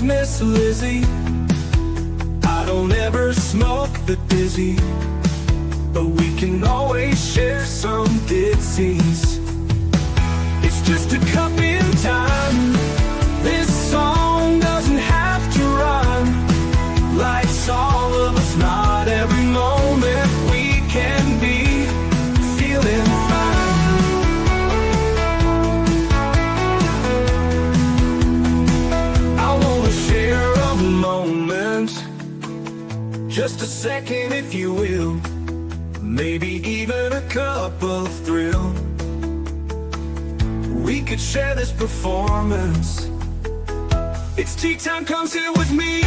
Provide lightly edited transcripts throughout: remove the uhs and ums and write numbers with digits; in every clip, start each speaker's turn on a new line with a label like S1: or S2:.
S1: is Miss Lizzie. I don't ever smoke the dizzy, but we can always share some ditzies. It's just a cup in time. This song doesn't have to rhyme. Life's all of us, not every moment we can be feeling fine. I wanna share a moment, just a second if you will, maybe even a cup of thrill. We could share this performance. It's tea time, come sit with me.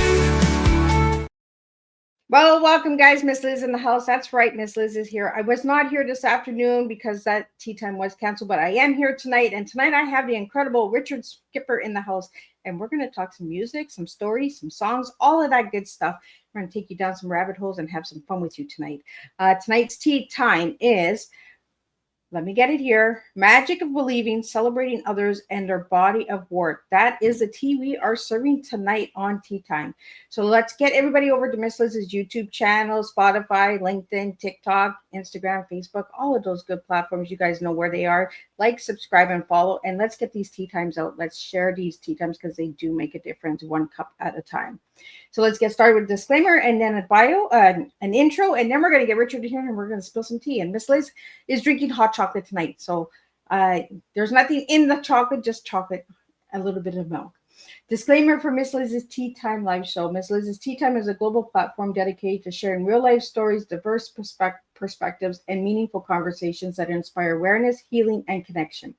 S2: Well, welcome guys. Miss Liz in the house. That's right, Miss Liz is here. I was not here this afternoon because that tea time was canceled, but I am here tonight. And tonight I have the incredible Richard Skipper in the house. And we're going to talk some music, some stories, some songs, all of that good stuff. We're going to take you down some rabbit holes and have some fun with you tonight. Tonight's tea time is, let me get it here, Magic of Believing, Celebrating Others and Their Body of Work. That is the tea we are serving tonight on Tea Time. So let's get everybody over to Miss Liz's YouTube channel, Spotify, LinkedIn, TikTok, Instagram, Facebook, all of those good platforms. You guys know where they are. Like, subscribe, and follow. And let's get these tea times out. Let's share these tea times because they do make a difference, one cup at a time. So let's get started with a disclaimer and then a bio, an intro, and then we're going to get Richard here and we're going to spill some tea. And Miss Liz is drinking hot chocolate tonight. So there's nothing in the chocolate, just chocolate, a little bit of milk. Disclaimer for Miss Liz's Tea Time live show. Miss Liz's Tea Time is a global platform dedicated to sharing real life stories, diverse perspectives, and meaningful conversations that inspire awareness, healing, and connection.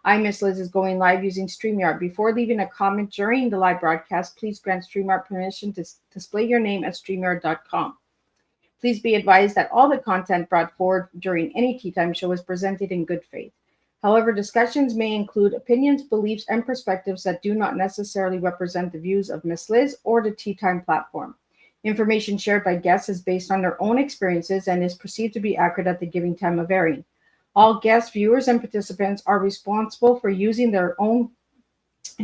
S2: Miss Liz is going live using StreamYard. Before leaving a comment during the live broadcast, please grant StreamYard permission to display your name at StreamYard.com. Please be advised that all the content brought forward during any Tea Time show is presented in good faith. However, discussions may include opinions, beliefs, and perspectives that do not necessarily represent the views of Miss Liz or the Tea Time platform. Information shared by guests is based on their own experiences and is perceived to be accurate at the given time of airing. All guests, viewers, and participants are responsible for using their own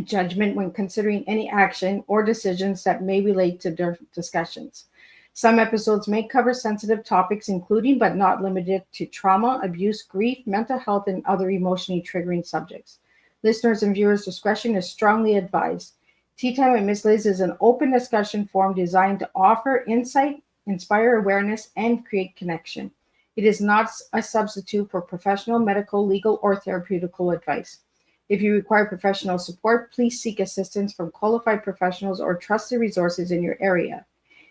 S2: judgment when considering any action or decisions that may relate to their discussions. Some episodes may cover sensitive topics, including but not limited to trauma, abuse, grief, mental health, and other emotionally triggering subjects. Listeners' and viewers' discretion is strongly advised. Tea Time with Miss Liz is an open discussion forum designed to offer insight, inspire awareness, and create connection. It is not a substitute for professional, medical, legal, or therapeutical advice. If you require professional support, please seek assistance from qualified professionals or trusted resources in your area.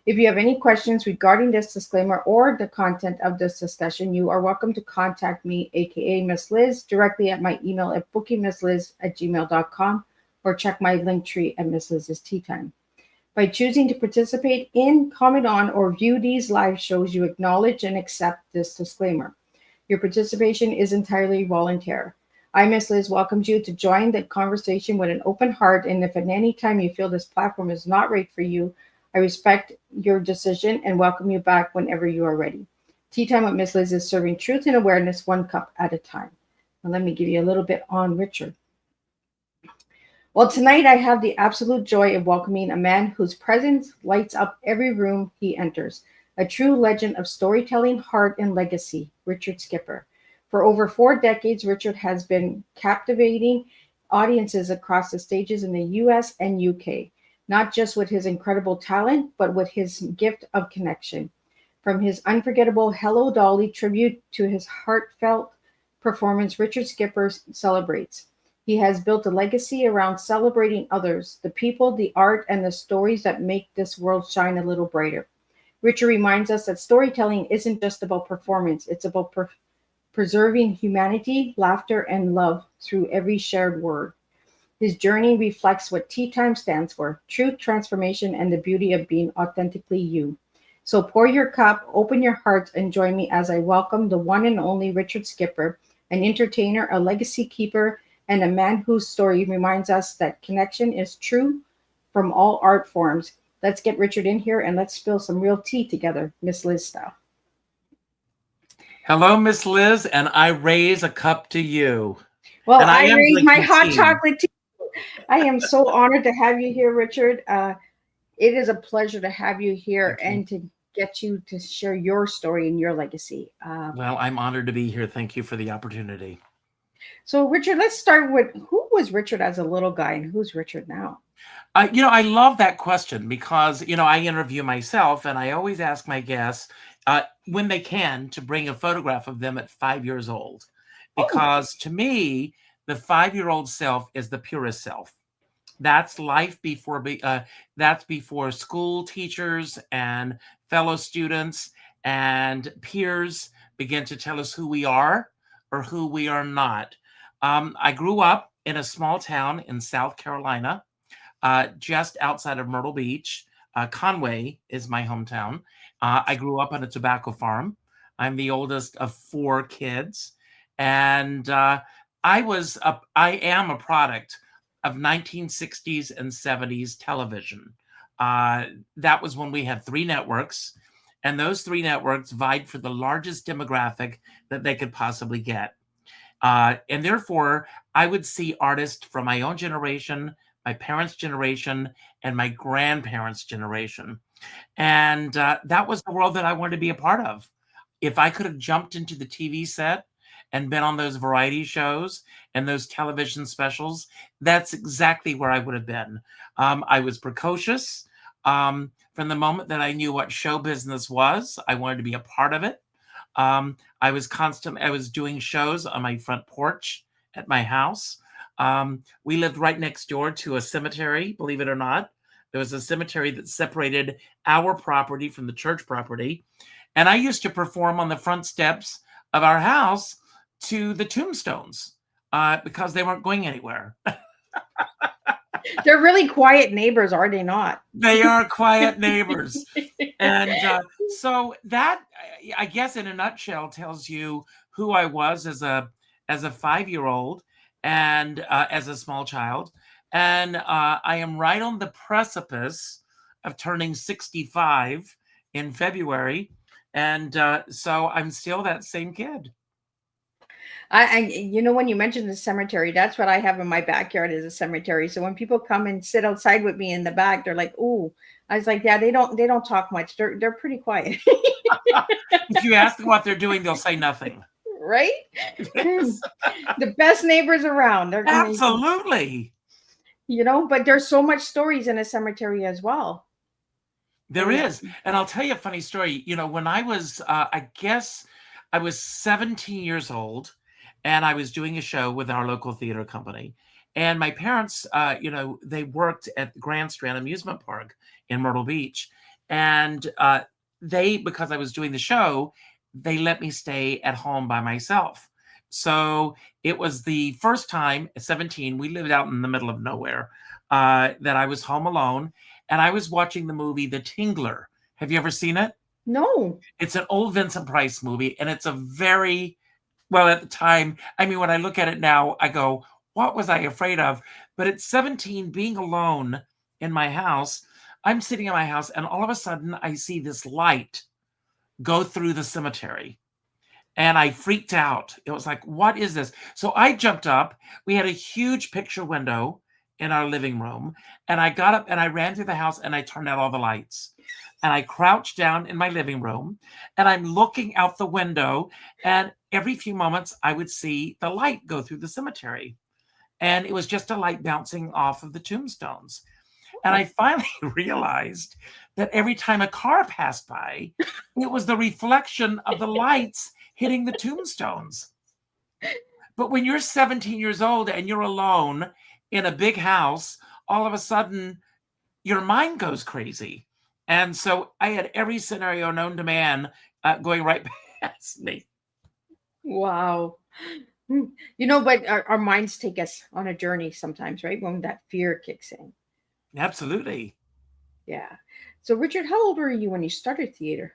S2: If you have any questions regarding this disclaimer or the content of this discussion, you are welcome to contact me, aka Miss Liz, directly at my email at bookingmissliz@gmail.com or check my link tree at Miss Liz's Tea Time. By choosing to participate in, comment on, or view these live shows, you acknowledge and accept this disclaimer. Your participation is entirely voluntary. Miss Liz welcomes you to join the conversation with an open heart, and if at any time you feel this platform is not right for you, I respect your decision and welcome you back whenever you are ready. Tea Time with Miss Liz is serving truth and awareness one cup at a time. Now let me give you a little bit on Richard. Well, tonight I have the absolute joy of welcoming a man whose presence lights up every room he enters. A true legend of storytelling, heart, and legacy, Richard Skipper. For over 4 decades, Richard has been captivating audiences across the stages in the US and UK, not just with his incredible talent, but with his gift of connection. From his unforgettable Hello Dolly tribute to his heartfelt performance, Richard Skipper celebrates. He has built a legacy around celebrating others, the people, the art, and the stories that make this world shine a little brighter. Richard reminds us that storytelling isn't just about performance, it's about preserving humanity, laughter, and love through every shared word. His journey reflects what Tea Time stands for: truth, transformation, and the beauty of being authentically you. So pour your cup, open your hearts, and join me as I welcome the one and only Richard Skipper, an entertainer, a legacy keeper, and a man whose story reminds us that connection is true from all art forms. Let's get Richard in here and let's spill some real tea together, Miss Liz style.
S3: Hello, Miss Liz, and I raise a cup to you.
S2: Well, I raise my hot chocolate tea. I am so honored to have you here, Richard. It is a pleasure to have you here
S3: Thank you.
S2: and to get you to share your story and your legacy.
S3: Well, I'm honored to be here. Thank you for the opportunity.
S2: So, Richard, let's start with who was Richard as a little guy and who's Richard now?
S3: I love that question because, I interview myself and I always ask my guests when they can to bring a photograph of them at 5 years old.
S2: Oh,
S3: Because to me, the 5-year-old self is the purest self. That's life before that's before school teachers and fellow students and peers begin to tell us who we are or who we are not. I grew up in a small town in South Carolina, just outside of Myrtle Beach. Conway is my hometown. I grew up on a tobacco farm. I'm the oldest of 4 kids, and I am a product of 1960s and 70s television. That was when we had 3 networks, and those 3 networks vied for the largest demographic that they could possibly get. And therefore, I would see artists from my own generation, my parents' generation, and my grandparents' generation. And that was the world that I wanted to be a part of. If I could have jumped into the TV set and been on those variety shows and those television specials, that's exactly where I would have been. I was precocious. From the moment that I knew what show business was, I wanted to be a part of it. I was doing shows on my front porch at my house. We lived right next door to a cemetery, believe it or not. There was a cemetery that separated our property from the church property. And I used to perform on the front steps of our house to the tombstones because they weren't going anywhere.
S2: they're really quiet neighbors, are they not?
S3: They are quiet neighbors. And so that, I guess, in a nutshell, tells you who I was as a 5-year-old and as a small child. And I am right on the precipice of turning 65 in February. And so I'm still that same kid.
S2: When you mentioned the cemetery, that's what I have in my backyard is a cemetery. So when people come and sit outside with me in the back, they're like, "Ooh," I was like, "Yeah, they don't talk much. They're pretty quiet."
S3: If you ask them what they're doing, they'll say nothing.
S2: Right?
S3: Yes,
S2: The best neighbors around. They're gonna,
S3: absolutely.
S2: but there's so much stories in a cemetery as well.
S3: There is. And I'll tell you a funny story. When I was, I guess I was 17 years old and I was doing a show with our local theater company. And my parents, they worked at the Grand Strand Amusement Park in Myrtle Beach. And because I was doing the show, they let me stay at home by myself. So it was the first time at 17, we lived out in the middle of nowhere, that I was home alone and I was watching the movie The Tingler. Have you ever seen it?
S2: No.
S3: It's an old Vincent Price movie, and it's a very, well, at the time, I mean, when I look at it now, I go, what was I afraid of? But at 17, being alone in my house, I'm sitting in my house, and all of a sudden, I see this light go through the cemetery. And I freaked out. It was like, what is this? So I jumped up. We had a huge picture window in our living room. And I got up and I ran through the house and I turned out all the lights. And I crouched down in my living room and I'm looking out the window. And every few moments, I would see the light go through the cemetery. And it was just a light bouncing off of the tombstones. And I finally realized that every time a car passed by, it was the reflection of the lights hitting the tombstones. But when you're 17 years old and you're alone in a big house, all of a sudden your mind goes crazy. And so I had every scenario known to man going right past me.
S2: Wow. But our minds take us on a journey sometimes, right? When that fear kicks in.
S3: Absolutely.
S2: Yeah. So, Richard, how old were you when you started theater?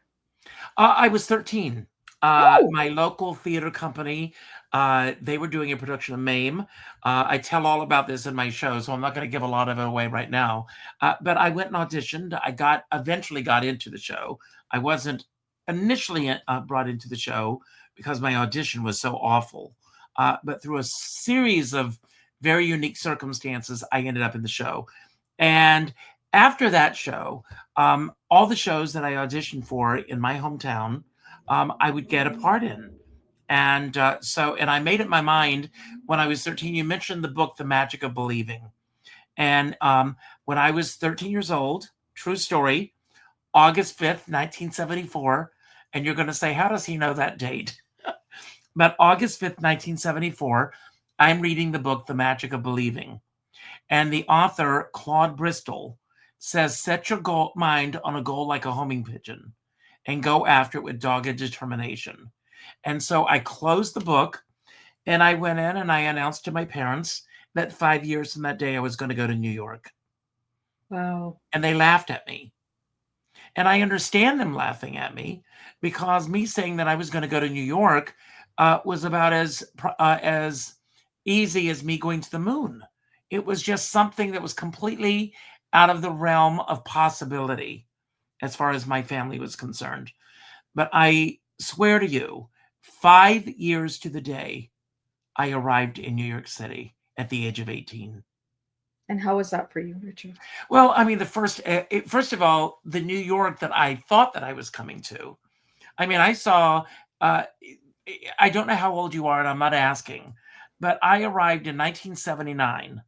S3: I was 13.
S2: Oh,
S3: My local theater company, they were doing a production of MAME. I tell all about this in my show, so I'm not going to give a lot of it away right now. But I went and auditioned. I eventually got into the show. I wasn't initially brought into the show because my audition was so awful. But through a series of very unique circumstances, I ended up in the show. And after that show, all the shows that I auditioned for in my hometown, I would get a part in. And and I made it my mind when I was 13. You mentioned the book, The Magic of Believing. And when I was 13 years old, true story, August 5th, 1974. And you're going to say, how does he know that date? But August 5th, 1974, I'm reading the book, The Magic of Believing. And the author, Claude Bristol, says, set your mind on a goal like a homing pigeon and go after it with dogged determination. And so I closed the book and I went in and I announced to my parents that 5 years from that day, I was going to go to New York.
S2: Wow.
S3: And they laughed at me. And I understand them laughing at me because me saying that I was going to go to New York was about as easy as me going to the moon. It was just something that was completely out of the realm of possibility as far as my family was concerned. But I swear to you, 5 years to the day, I arrived in New York City at the age of 18.
S2: And how was that for you, Richard?
S3: Well, I mean, first of all, the New York that I thought that I was coming to, I mean, I saw, I don't know how old you are, and I'm not asking, but I arrived in 1979,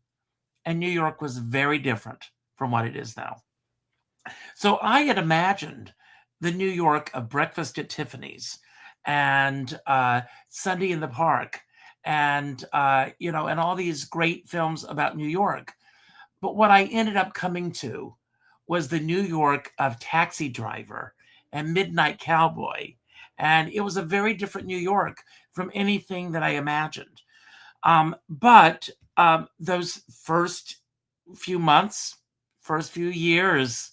S3: and New York was very different from what it is now. So I had imagined the New York of Breakfast at Tiffany's and Sunday in the Park and, and all these great films about New York. But what I ended up coming to was the New York of Taxi Driver and Midnight Cowboy. And it was a very different New York from anything that I imagined. But those first few months, first few years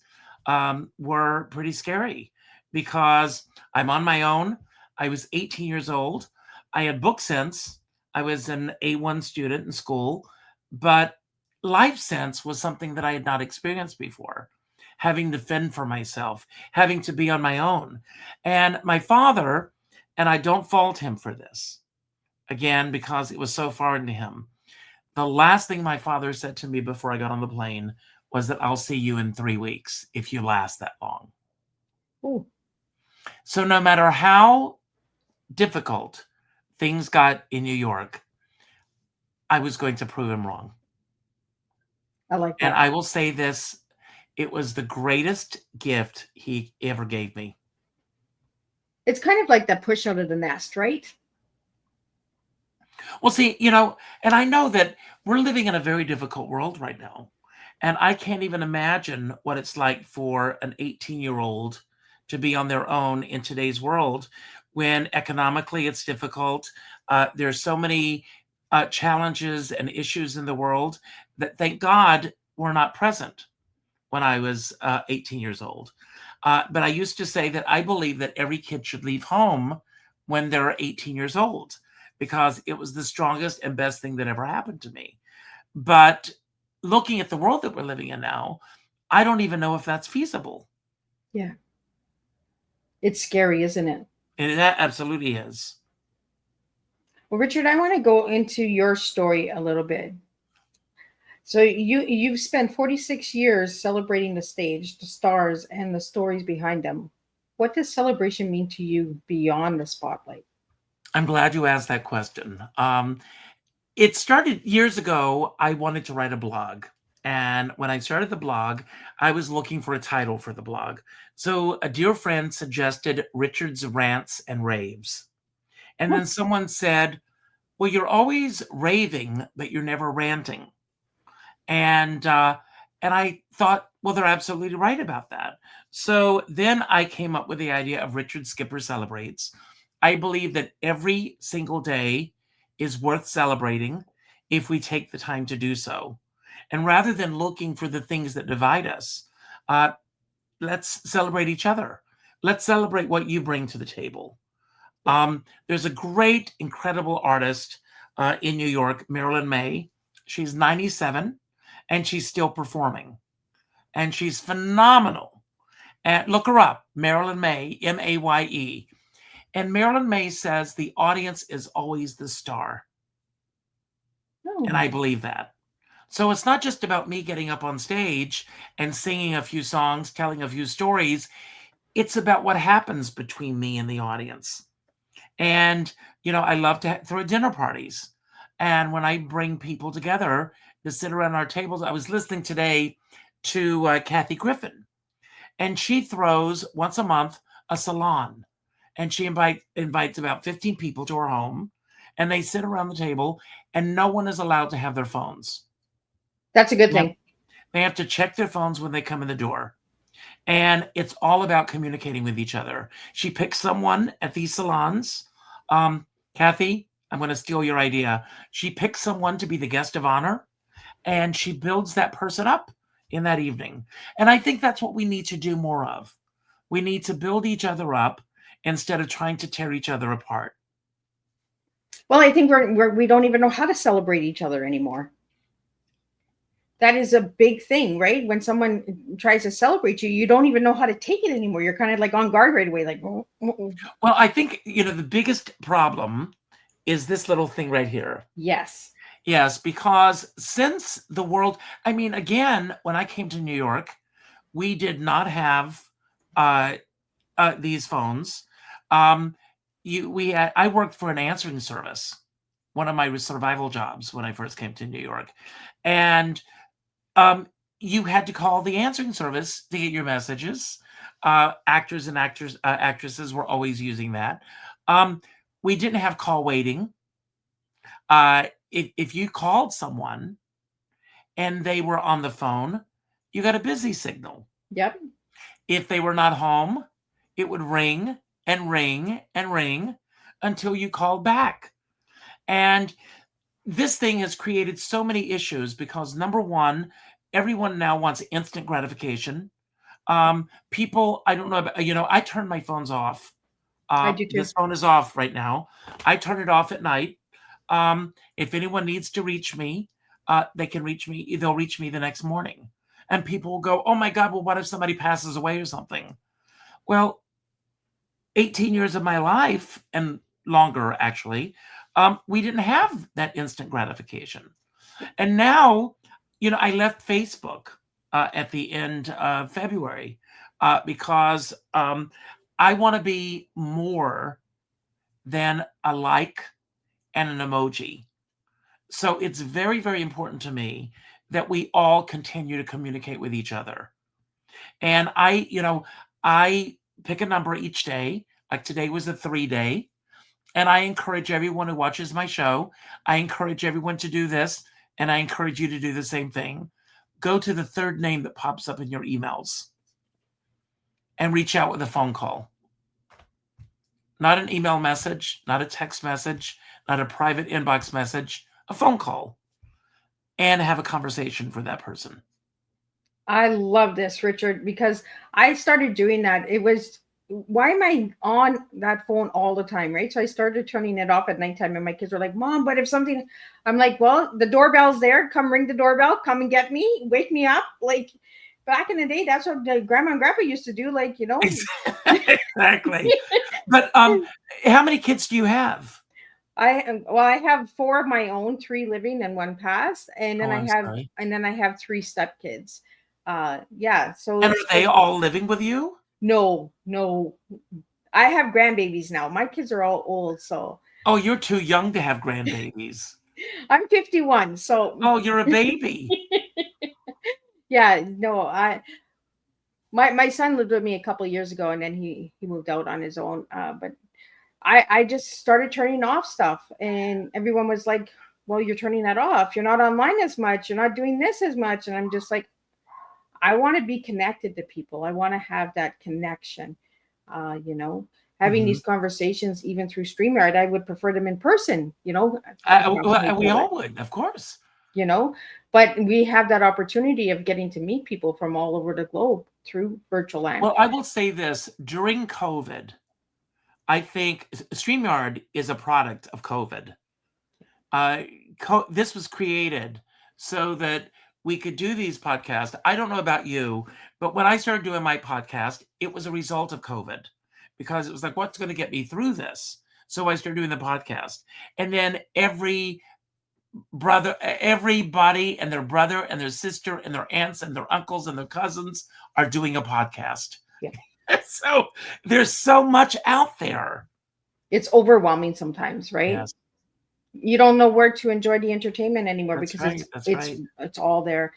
S3: were pretty scary because I'm on my own. I was 18 years old. I had book sense. I was an A1 student in school, but life sense was something that I had not experienced before. Having to fend for myself, having to be on my own. And my father, and I don't fault him for this, again, because it was so foreign to him. The last thing my father said to me before I got on the plane was that I'll see you in 3 weeks if you last that long.
S2: Ooh.
S3: So no matter how difficult things got in New York, I was going to prove him wrong.
S2: I like that.
S3: And I will say this, it was the greatest gift he ever gave me.
S2: It's kind of like that push out of the nest, right?
S3: Well, see, and I know that we're living in a very difficult world right now. And I can't even imagine what it's like for an 18-year-old to be on their own in today's world when economically it's difficult. There's so many challenges and issues in the world that, thank God, were not present when I was 18 years old. But I used to say that I believe that every kid should leave home when they're 18 years old because it was the strongest and best thing that ever happened to me. But looking at the world that we're living in now, I don't even know if that's feasible.
S2: Yeah. It's scary, isn't it?
S3: And that absolutely is.
S2: Well, Richard, I want to go into your story a little bit. So you've spent 46 years celebrating the stage, the stars, and the stories behind them. What does celebration mean to you beyond the spotlight?
S3: I'm glad you asked that question. It started years ago. I wanted to write a blog. And when I started the blog, I was looking for a title for the blog. So a dear friend suggested Richard's Rants and Raves. And then someone said, well, you're always raving, but you're never ranting. And I thought, well, they're absolutely right about that. So then I came up with the idea of Richard Skipper Celebrates. I believe that every single day is worth celebrating if we take the time to do so. And rather than looking for the things that divide us, let's celebrate each other. Let's celebrate what you bring to the table. There's a great, incredible artist in New York, Marilyn May. She's 97 and she's still performing. And she's phenomenal. And look her up, Marilyn May, Maye. And Marilyn May says the audience is always the star. And I believe that. So it's not just about me getting up on stage and singing a few songs, telling a few stories. It's about what happens between me and the audience. And, I love to throw dinner parties. And when I bring people together to sit around our tables, I was listening today to Kathy Griffin, and she throws once a month a salon. And she invites about 15 people to her home, and they sit around the table, and no one is allowed to have their phones.
S2: That's a good thing.
S3: They have to check their phones when they come in the door. And it's all about communicating with each other. She picks someone at these salons. Kathy, I'm going to steal your idea. She picks someone to be the guest of honor, and she builds that person up in that evening. And I think that's what we need to do more of. We need to build each other up instead of trying to tear each other apart.
S2: Well, I think we don't even know how to celebrate each other anymore. That is a big thing, right? When someone tries to celebrate you, you don't even know how to take it anymore. You're kind of like on guard right away, like, oh.
S3: Well, I think, the biggest problem is this little thing right here.
S2: Yes.
S3: Yes, because since the world, again, when I came to New York, we did not have these phones. I worked for an answering service, one of my survival jobs when I first came to New York. And you had to call the answering service to get your messages. Actors and actresses were always using that. We didn't have call waiting. If you called someone and they were on the phone, you got a busy signal.
S2: Yep.
S3: If they were not home, it would ring and ring and ring until you called back. And this thing has created so many issues because, number one, everyone now wants instant gratification. People, I don't know about, I turn my phones off.
S2: I do too.
S3: This phone is off right now. I turn it off at night. If anyone needs to reach me, they can reach me. They'll reach me the next morning. And people will go, oh my God, well, what if somebody passes away or something? Well, 18 years of my life, and longer actually, we didn't have that instant gratification. And now, I left Facebook at the end of February because I want to be more than a like and an emoji. So it's very, very important to me that we all continue to communicate with each other. And I pick a number each day. Like today was a 3-day. And I encourage everyone who watches my show, I encourage everyone to do this, and I encourage you to do the same thing. Go to the third name that pops up in your emails and reach out with a phone call. Not an email message, not a text message, not a private inbox message, a phone call, and have a conversation for that person.
S2: I love this, Richard, because I started doing that. It was, why am I on that phone all the time, right? So I started turning it off at nighttime, and my kids were like, Mom, but if something, I'm like, well, the doorbell's there. Come ring the doorbell. Come and get me. Wake me up. Like back in the day, that's what the grandma and grandpa used to do. Like,
S3: Exactly. But how many kids do you have?
S2: I have 4 of my own, 3 living and 1 passed, and then
S3: Sorry.
S2: I have 3 stepkids. Yeah. So
S3: And are they all living with you?
S2: No. I have grandbabies now. My kids are all old, so.
S3: Oh, you're too young to have grandbabies.
S2: I'm 51, so.
S3: Oh, you're a baby.
S2: Yeah, no, my son lived with me a couple of years ago, and then he moved out on his own. But I just started turning off stuff, and everyone was like, well, you're turning that off. You're not online as much. You're not doing this as much. And I'm just like, I want to be connected to people. I want to have that connection. Having these conversations, even through StreamYard, I would prefer them in person,
S3: We all would, of course.
S2: But we have that opportunity of getting to meet people from all over the globe through virtual land.
S3: Well, I will say this, during COVID, I think StreamYard is a product of COVID. This was created so that we could do these podcasts. I don't know about you, but when I started doing my podcast, it was a result of COVID, because it was like, what's going to get me through this? So I started doing the podcast. And then every brother, everybody and their brother and their sister and their aunts and their uncles and their cousins are doing a podcast.
S2: Yeah.
S3: So there's so much out there.
S2: It's overwhelming sometimes, right?
S3: Yes,
S2: You don't know where to enjoy the entertainment anymore
S3: that's
S2: because
S3: right. That's right.
S2: it's all there.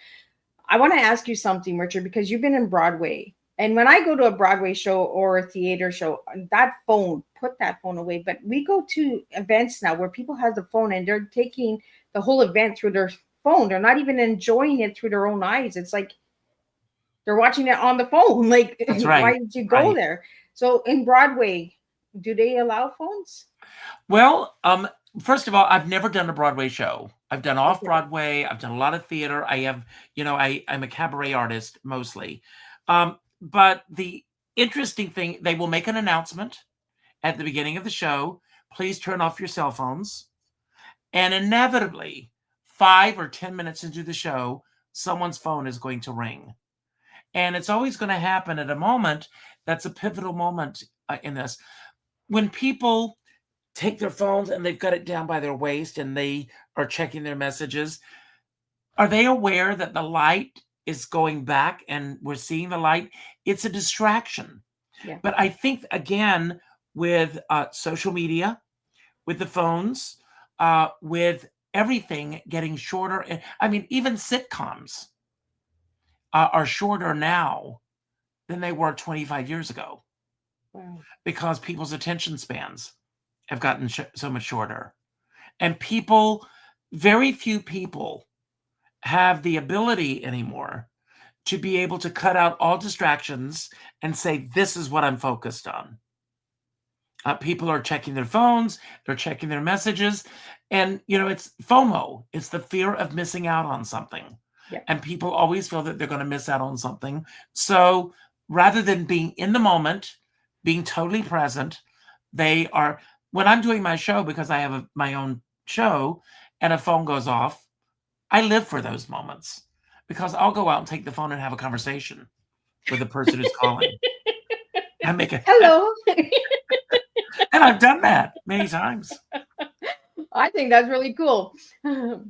S2: I want to ask you something, Richard, because you've been in Broadway. And when I go to a Broadway show or a theater show, put that phone away. But we go to events now where people have the phone and they're taking the whole event through their phone. They're not even enjoying it through their own eyes. It's like they're watching it on the phone. Like,
S3: That's
S2: why
S3: right.
S2: did you go
S3: Right.
S2: there? So in Broadway, do they allow phones?
S3: Well, first of all, I've never done a Broadway show. I've done off
S2: Okay.
S3: Broadway. I've done a lot of theater. I have, I'm a cabaret artist mostly. But the interesting thing, they will make an announcement at the beginning of the show. Please turn off your cell phones. And inevitably, 5 or 10 minutes into the show, someone's phone is going to ring. And it's always going to happen at a moment that's a pivotal moment in this. When people take their phones and they've got it down by their waist and they are checking their messages, are they aware that the light is going back and we're seeing the light? It's a distraction.
S2: Yeah.
S3: But I think, again, with social media, with the phones, with everything getting shorter. I mean, even sitcoms are shorter now than they were 25 years ago.
S2: Wow.
S3: Because people's attention spans have gotten so much shorter. And very few people have the ability anymore to be able to cut out all distractions and say, this is what I'm focused on. People are checking their phones, they're checking their messages, and it's FOMO. It's the fear of missing out on something.
S2: Yeah.
S3: And people always feel that they're going to miss out on something. So rather than being in the moment, being totally present, when I'm doing my show, because I have my own show and a phone goes off, I live for those moments because I'll go out and take the phone and have a conversation with the person who's calling. I make a
S2: Hello.
S3: And I've done that many times.
S2: I think that's really cool. But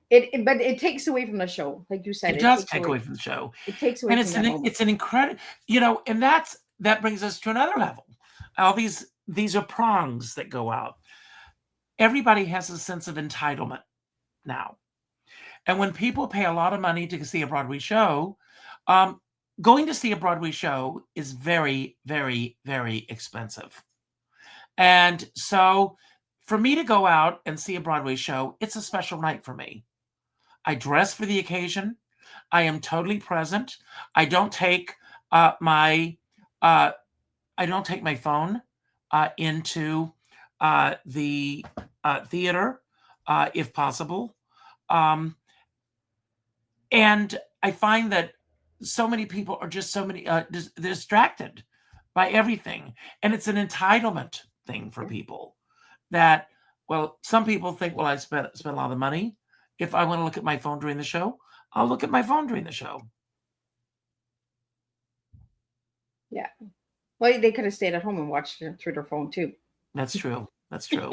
S2: it takes away from the show, like you said.
S3: It does take away from the show.
S2: It takes away
S3: And
S2: from that moment.
S3: it's an incredible, and that brings us to another level. All these are prongs that go out. Everybody has a sense of entitlement now. And when people pay a lot of money to see a Broadway show, going to see a Broadway show is very, very, very expensive. And so for me to go out and see a Broadway show, it's a special night for me. I dress for the occasion. I am totally present. I don't take my phone into the theater if possible. And I find that so many people are just distracted by everything. And it's an entitlement thing for people that, well, some people think, well, I spent a lot of money. If I want to look at my phone during the show, I'll look at my phone during the show.
S2: Yeah. Well, they could have stayed at home and watched it through their phone too.
S3: That's true. That's true.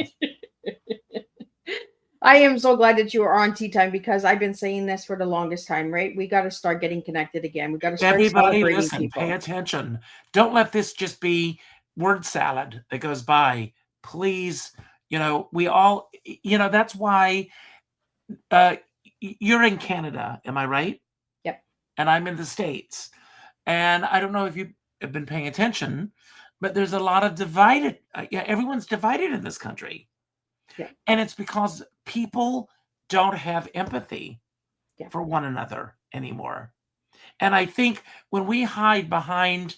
S2: I am so glad that you are on Tea Time because I've been saying this for the longest time, right? We got to start getting connected again. We got to start
S3: Everybody
S2: celebrating
S3: listen,
S2: people.
S3: pay attention. Don't let this just be word salad that goes by. Please, we all, that's why you're in Canada, am I right?
S2: Yep.
S3: And I'm in the States. And I don't know if you have been paying attention, but there's a lot of divided, everyone's divided in this country.
S2: Yeah.
S3: And it's because people don't have empathy for one another anymore. And I think when we hide behind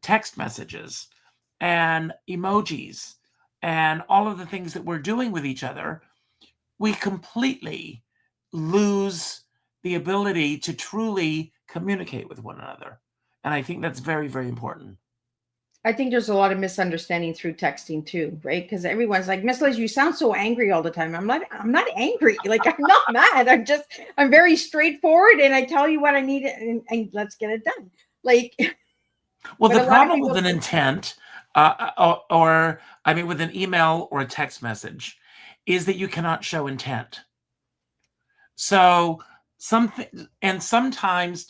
S3: text messages and emojis and all of the things that we're doing with each other, we completely lose the ability to truly communicate with one another. And I think that's very, very important.
S2: I think there's a lot of misunderstanding through texting too, right? Because everyone's like, Miss Liz, you sound so angry all the time. I'm not angry. Like, I'm not mad. I'm very straightforward and I tell you what I need and let's get it done. Like,
S3: well, the problem with an intent with an email or a text message is that you cannot show intent. So sometimes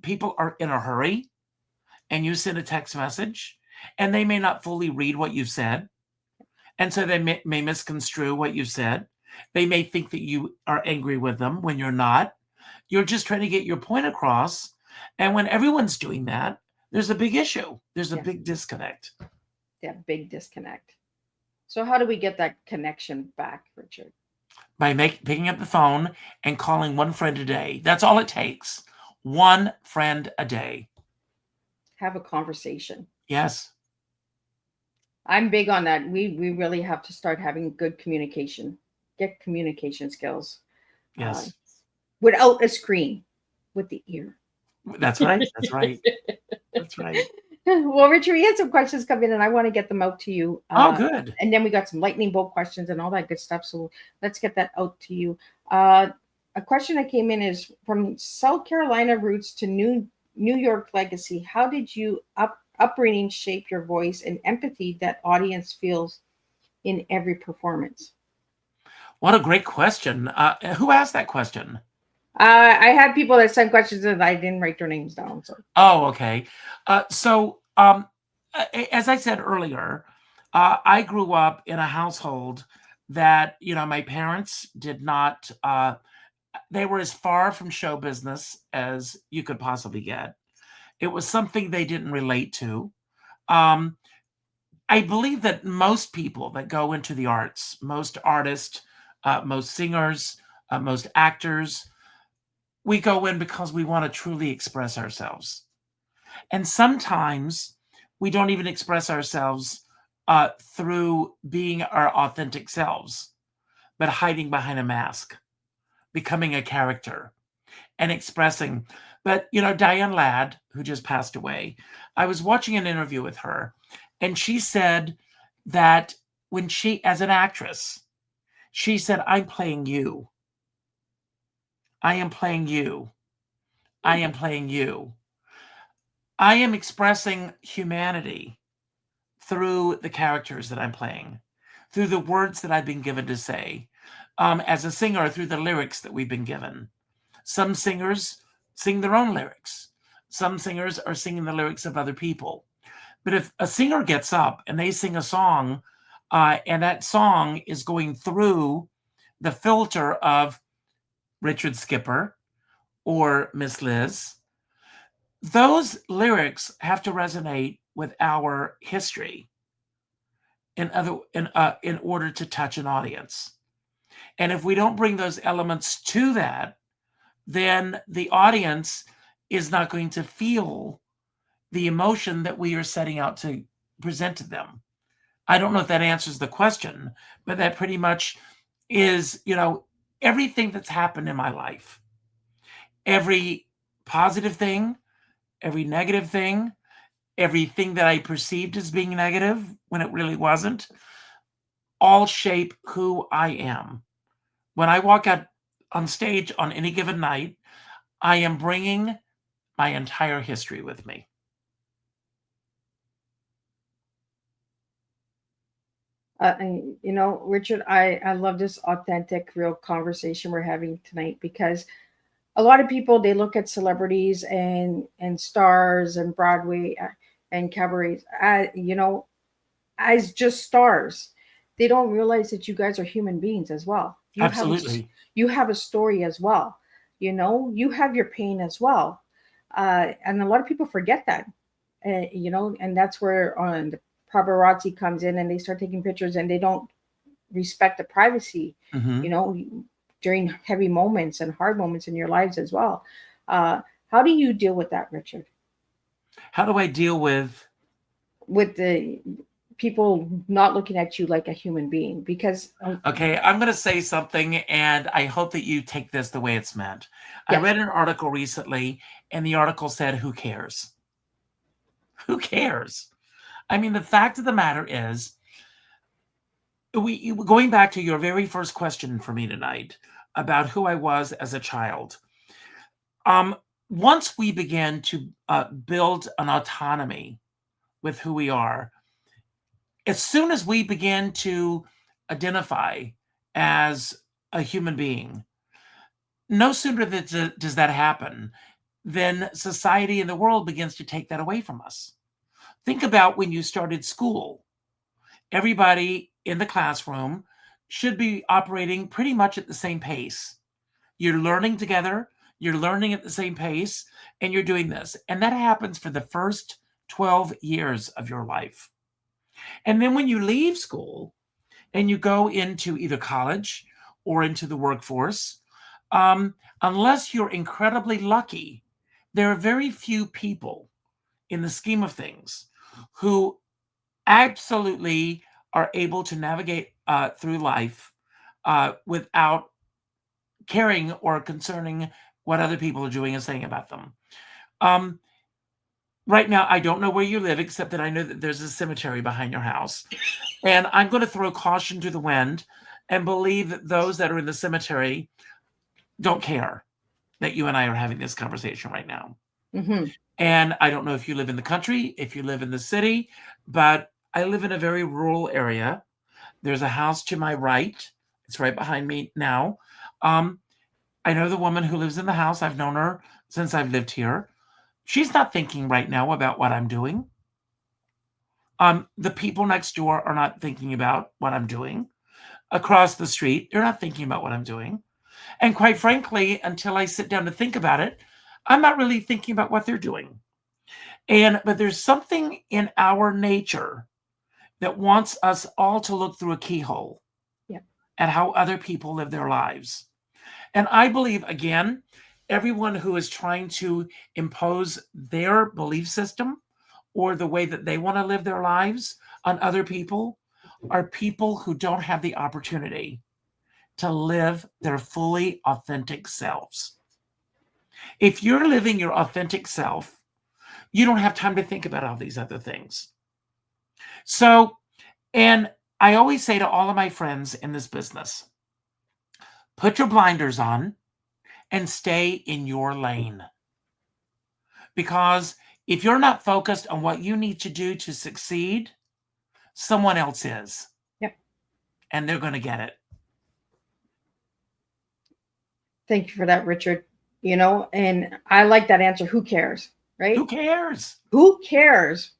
S3: people are in a hurry and you send a text message and they may not fully read what you said. And so they may misconstrue what you said. They may think that you are angry with them when you're not. You're just trying to get your point across. And when everyone's doing that, there's a big issue. There's a
S2: Yeah.
S3: big disconnect.
S2: Yeah, big disconnect. So how do we get that connection back, Richard?
S3: By picking up the phone and calling one friend a day. That's all it takes. One friend a day.
S2: Have a conversation.
S3: Yes.
S2: I'm big on that. We really have to start having good communication. Get communication skills.
S3: Yes.
S2: Without a screen, with the ear.
S3: That's right. That's right. That's right.
S2: Well, Richard, we had some questions come in, and I want to get them out to you.
S3: Oh, good.
S2: And then we got some lightning bolt questions and all that good stuff. So let's get that out to you. A question that came in is from South Carolina roots to New York legacy. How did you upbringing shape your voice and empathy that audience feels in every performance?
S3: What a great question. Who asked that question?
S2: I had people that sent questions and I didn't write their names down. So
S3: Oh, okay. As I said earlier, I grew up in a household that, my parents did not, they were as far from show business as you could possibly get. It was something they didn't relate to. Um, I believe that most people that go into the arts, most artists, most singers, most actors, we go in because we want to truly express ourselves. And sometimes we don't even express ourselves through being our authentic selves, but hiding behind a mask, becoming a character and expressing. But, Diane Ladd, who just passed away, I was watching an interview with her, and she said that when as an actress, she said, I'm playing you. I am playing you. I am playing you. I am expressing humanity through the characters that I'm playing, through the words that I've been given to say, as a singer, through the lyrics that we've been given. Some singers sing their own lyrics. Some singers are singing the lyrics of other people. But if a singer gets up and they sing a song, and that song is going through the filter of Richard Skipper or Miss Liz, those lyrics have to resonate with our history in order to touch an audience. And if we don't bring those elements to that, then the audience is not going to feel the emotion that we are setting out to present to them. I don't know if that answers the question, but that pretty much is, everything that's happened in my life, every positive thing, every negative thing, everything that I perceived as being negative when it really wasn't, all shape who I am. When I walk out on stage on any given night, I am bringing my entire history with me.
S2: And Richard, I love this authentic, real conversation we're having tonight, because a lot of people, they look at celebrities and stars and Broadway and cabarets, as just stars. They don't realize that you guys are human beings as well.
S3: Absolutely.
S2: You have a story as well. You have your pain as well, and a lot of people forget that. And that's where the paparazzi comes in and they start taking pictures and they don't respect the privacy.
S3: Mm-hmm.
S2: During heavy moments and hard moments in your lives as well. How do you deal with that, Richard?
S3: How do I deal with
S2: the people not looking at you like a human being? Because
S3: Okay, I'm going to say something, and I hope that you take this the way it's meant.
S2: Yes.
S3: I read an article recently, and the article said, who cares? Who cares? I mean, the fact of the matter is, going back to your very first question for me tonight about who I was as a child. Once we begin to build an autonomy with who we are, as soon as we begin to identify as a human being. No sooner does that happen than society and the world begins to take that away from us. Think about when you started school. Everybody in the classroom should be operating pretty much at the same pace. You're learning together, you're learning at the same pace, and you're doing this. And that happens for the first 12 years of your life. And then when you leave school and you go into either college or into the workforce, unless you're incredibly lucky, there are very few people in the scheme of things who absolutely are able to navigate through life without caring or concerning what other people are doing and saying about them. Um, right now, I don't know where you live, except that I know that there's a cemetery behind your house. And I'm going to throw caution to the wind and believe that those that are in the cemetery don't care that you and I are having this conversation right now.
S2: Mm-hmm.
S3: And I don't know if you live in the country, if you live in the city, but I live in a very rural area. There's a house to my right. It's right behind me now. I know the woman who lives in the house. I've known her since I've lived here. She's not thinking right now about what I'm doing. The people next door are not thinking about what I'm doing. Across the street, they're not thinking about what I'm doing. And quite frankly, until I sit down to think about it, I'm not really thinking about what they're doing. But there's something in our nature that wants us all to look through a keyhole at how other people live their lives. And I believe, again, everyone who is trying to impose their belief system or the way that they want to live their lives on other people are people who don't have the opportunity to live their fully authentic selves. If you're living your authentic self, you don't have time to think about all these other things. So, and I always say to all of my friends in this business, put your blinders on and stay in your lane. Because if you're not focused on what you need to do to succeed, someone else is.
S2: Yep.
S3: And they're going to get it.
S2: Thank you for that, Richard. And I like that answer. Who cares? Right?
S3: Who cares?
S2: Who cares?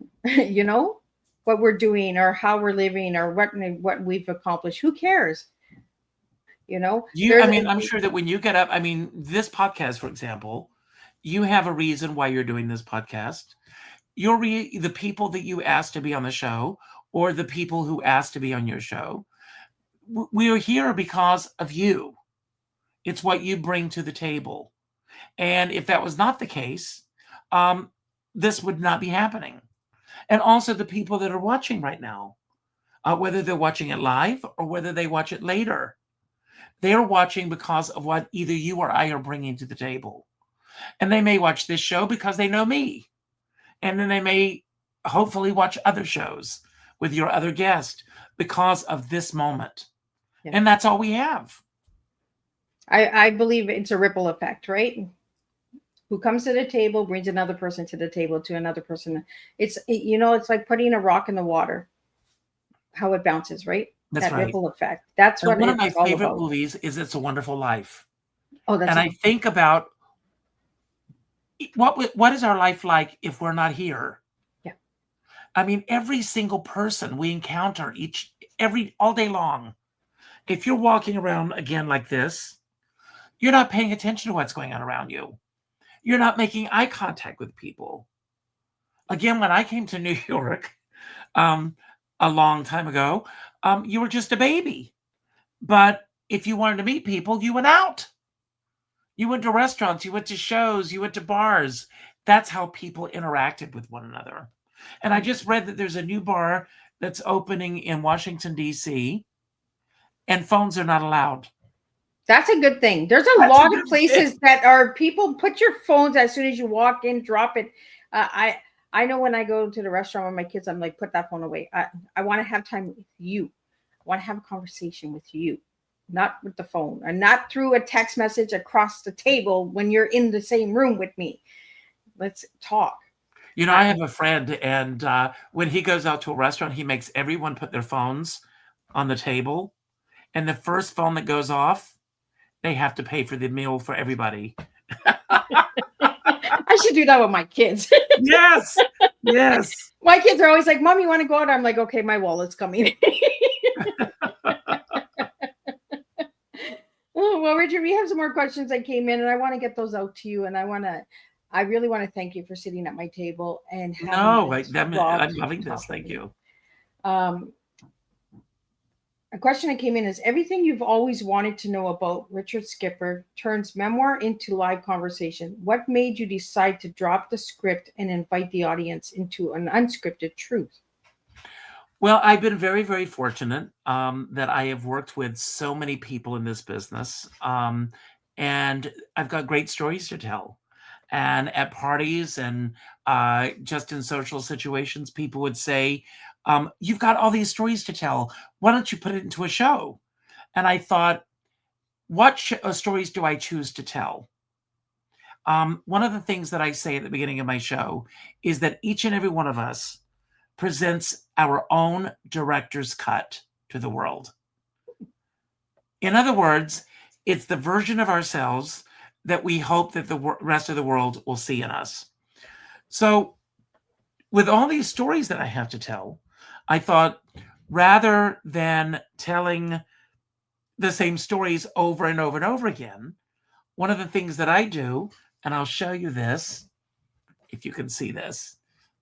S2: What we're doing or how we're living or what we've accomplished. Who cares?
S3: I'm sure that when you get up, this podcast, for example, you have a reason why you're doing this podcast. The people that you asked to be on the show or the people who asked to be on your show, we are here because of you. It's what you bring to the table. And if that was not the case, this would not be happening. And also the people that are watching right now, whether they're watching it live or whether they watch it later, they're watching because of what either you or I are bringing to the table. And they may watch this show because they know me. And then they may hopefully watch other shows with your other guest because of this moment. Yeah. And that's all we have.
S2: I believe it's a ripple effect, right? Who comes to the table brings another person to the table to another person. It's like putting a rock in the water, how it bounces, right?
S3: That's right.
S2: Ripple effect. That's what
S3: one of my favorite movies is It's a Wonderful Life.
S2: Oh, that's.
S3: And I think about what is our life like if we're not here?
S2: Yeah.
S3: Every single person we encounter all day long. If you're walking around again like this, you're not paying attention to what's going on around you. You're not making eye contact with people. Again, when I came to New York a long time ago, you were just a baby. But if you wanted to meet people, you went out. You went to restaurants, you went to shows, you went to bars. That's how people interacted with one another. And I just read that there's a new bar that's opening in Washington, D.C., and phones are not allowed.
S2: That's a good thing. There's a lot of places that are people put your phones as soon as you walk in, drop it. I know when I go to the restaurant with my kids, I'm like, put that phone away. I want to have time with you. I want to have a conversation with you, not with the phone, and not through a text message across the table when you're in the same room with me. Let's talk.
S3: I have a friend, and when he goes out to a restaurant, he makes everyone put their phones on the table. And the first phone that goes off, they have to pay for the meal for everybody.
S2: I should do that with my kids.
S3: Yes. Yes.
S2: My kids are always like, Mom, you want to go out? I'm like, okay, my wallet's coming. Oh, well, Richard, we have some more questions that came in, and I want to get those out to you. And I really want to thank you for sitting at my table and having
S3: No,
S2: this
S3: I'm
S2: raw
S3: loving
S2: talk
S3: this.
S2: with
S3: Thank
S2: me.
S3: you.
S2: A question that came in is everything you've always wanted to know about Richard Skipper turns memoir into live conversation. What made you decide to drop the script and invite the audience into an unscripted truth?
S3: Well, I've been very, very fortunate that I have worked with so many people in this business. And I've got great stories to tell. And at parties and just in social situations, people would say, you've got all these stories to tell. Why don't you put it into a show? And I thought, what stories do I choose to tell? One of the things that I say at the beginning of my show is that each and every one of us presents our own director's cut to the world. In other words, it's the version of ourselves that we hope that the rest of the world will see in us. So, with all these stories that I have to tell, I thought rather than telling the same stories over and over and over again, one of the things that I do, and I'll show you this, if you can see this,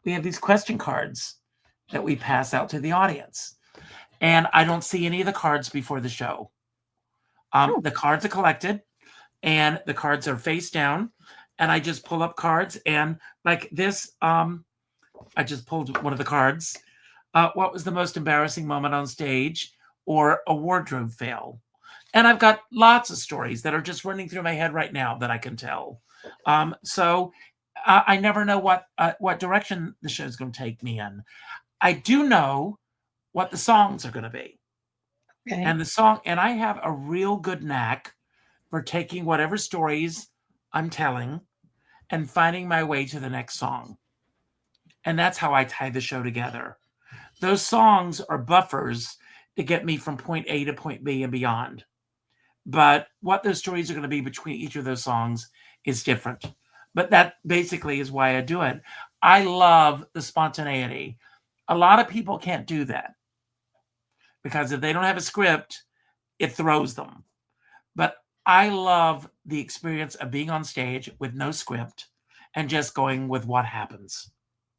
S3: we have these question cards that we pass out to the audience. And I don't see any of the cards before the show. The cards are collected and the cards are face down. And I just pull up cards and like this, I just pulled one of the cards. What was the most embarrassing moment on stage or a wardrobe fail? And I've got lots of stories that are just running through my head right now that I can tell. So I never know what direction the show's going to take me in. I do know what the songs are going to be.
S2: Okay.
S3: And I have a real good knack for taking whatever stories I'm telling and finding my way to the next song. And that's how I tie the show together. Those songs are buffers to get me from point A to point B and beyond. But what those stories are going to be between each of those songs is different. But that basically is why I do it. I love the spontaneity. A lot of people can't do that because if they don't have a script, it throws them. But I love the experience of being on stage with no script and just going with what happens.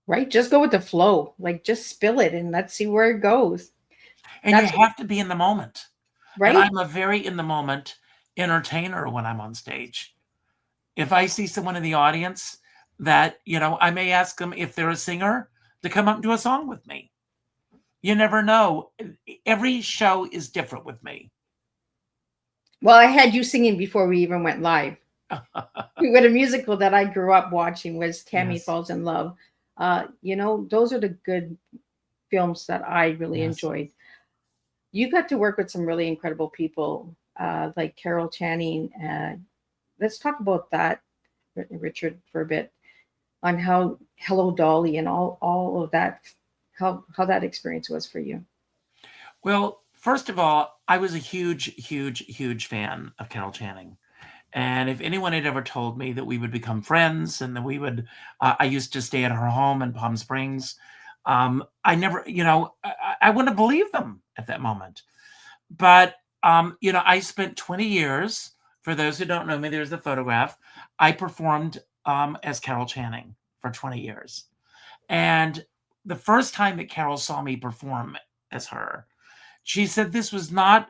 S2: Right? Just go with the flow. Like just spill it and let's see where it goes.
S3: And you have to be in the moment. And
S2: Right?
S3: I'm a very in the moment entertainer when I'm on stage. If I see someone in the audience that, I may ask them if they're a singer to come up and do a song with me. You never know. Every show is different with me.
S2: Well, I had you singing before we even went live. What a musical that I grew up watching was Tammy
S3: Yes.
S2: Falls in Love. Those are the good films that I really
S3: Yes.
S2: enjoyed. You got to work with some really incredible people, like Carol Channing. Let's talk about that, Richard, for a bit, on how Hello Dolly and all of that, how that experience was for you.
S3: Well, first of all, I was a huge, huge, huge fan of Carol Channing. And if anyone had ever told me that we would become friends and that we would, I used to stay at her home in Palm Springs. I never, I wouldn't have believed them at that moment. But, I spent 20 years, for those who don't know me, there's the photograph. I performed as Carol Channing for 20 years. And the first time that Carol saw me perform as her, she said this was not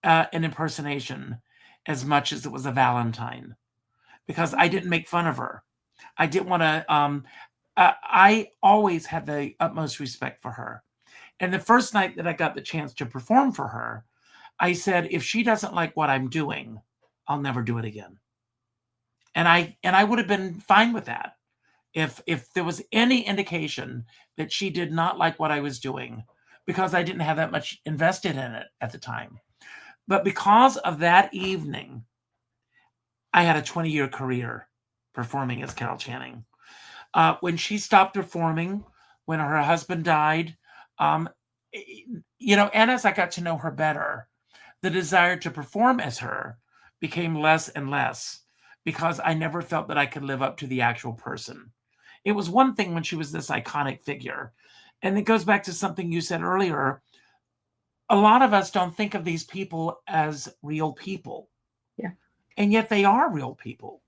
S3: an impersonation as much as it was a Valentine, because I didn't make fun of her. I didn't want to. I always had the utmost respect for her. And the first night that I got the chance to perform for her, I said, if she doesn't like what I'm doing, I'll never do it again. And I would have been fine with that if there was any indication that she did not like what I was doing, because I didn't have that much invested in it at the time. But because of that evening, I had a 20-year career performing as Carol Channing. When she stopped performing, when her husband died, and as I got to know her better, the desire to perform as her became less and less because I never felt that I could live up to the actual person. It was one thing when she was this iconic figure. And it goes back to something you said earlier. A lot of us don't think of these people as real people.
S2: Yeah.
S3: And yet they are real people.